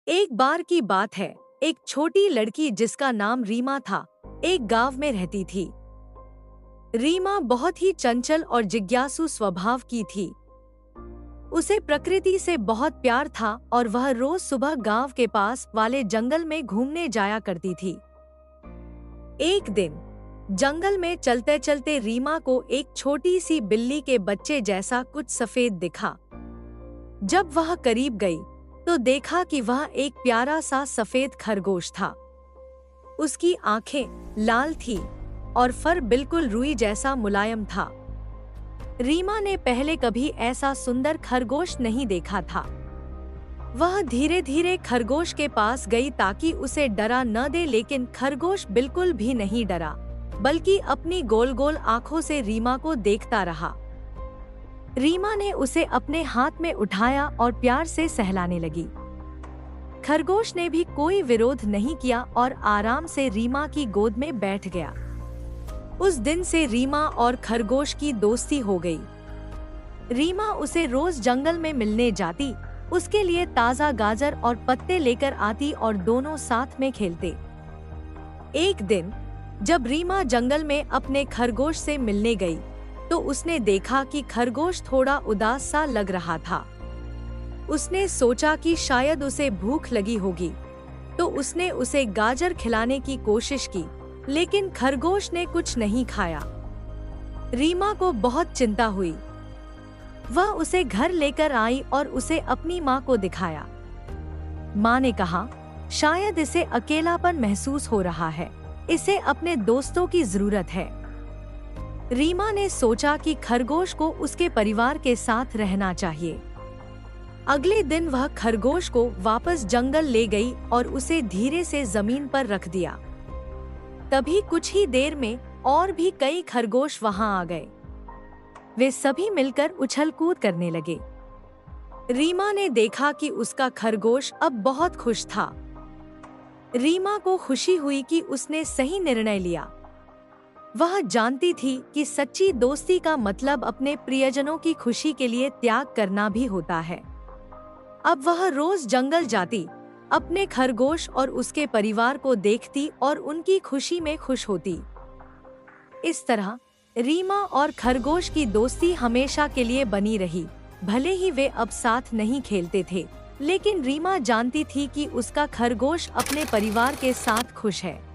एक बार की बात है। एक छोटी लड़की जिसका नाम रीमा था, एक गांव में रहती थी। रीमा बहुत ही चंचल और जिज्ञासु स्वभाव की थी। उसे प्रकृति से बहुत प्यार था और वह रोज सुबह गांव के पास वाले जंगल में घूमने जाया करती थी। एक दिन जंगल में चलते चलते रीमा को एक छोटी सी बिल्ली के बच्चे जैसा कुछ सफेद दिखा। जब वह करीब गई तो देखा कि वह एक प्यारा सा सफेद खरगोश था। उसकी आंखें लाल थी और फर बिल्कुल रुई जैसा मुलायम था। रीमा ने पहले कभी ऐसा सुंदर खरगोश नहीं देखा था। वह धीरे धीरे खरगोश के पास गई ताकि उसे डरा न दे, लेकिन खरगोश बिल्कुल भी नहीं डरा, बल्कि अपनी गोल गोल आंखों से रीमा को देखता रहा। रीमा ने उसे अपने हाथ में उठाया और प्यार से सहलाने लगी। खरगोश ने भी कोई विरोध नहीं किया और आराम से रीमा की गोद में बैठ गया। उस दिन से रीमा और खरगोश की दोस्ती हो गई। रीमा उसे रोज जंगल में मिलने जाती, उसके लिए ताजा गाजर और पत्ते लेकर आती और दोनों साथ में खेलते। एक दिन जब रीमा जंगल में अपने खरगोश से मिलने गई तो उसने देखा कि खरगोश थोड़ा उदास सा लग रहा था। उसने सोचा कि शायद उसे भूख लगी होगी, तो उसने उसे गाजर खिलाने की कोशिश की, लेकिन खरगोश ने कुछ नहीं खाया। रीमा को बहुत चिंता हुई। वह उसे घर लेकर आई और उसे अपनी माँ को दिखाया। माँ ने कहा, शायद इसे अकेलापन महसूस हो रहा है, इसे अपने दोस्तों की जरूरत है। रीमा ने सोचा कि खरगोश को उसके परिवार के साथ रहना चाहिए। अगले दिन वह खरगोश को वापस जंगल ले गई और उसे धीरे से जमीन पर रख दिया। तभी कुछ ही देर में और भी कई खरगोश वहां आ गए। वे सभी मिलकर उछल कूद करने लगे। रीमा ने देखा कि उसका खरगोश अब बहुत खुश था। रीमा को खुशी हुई कि उसने सही निर्णय लिया। वह जानती थी कि सच्ची दोस्ती का मतलब अपने प्रियजनों की खुशी के लिए त्याग करना भी होता है। अब वह रोज जंगल जाती, अपने खरगोश और उसके परिवार को देखती और उनकी खुशी में खुश होती। इस तरह रीमा और खरगोश की दोस्ती हमेशा के लिए बनी रही। भले ही वे अब साथ नहीं खेलते थे, लेकिन रीमा जानती थी कि उसका खरगोश अपने परिवार के साथ खुश है।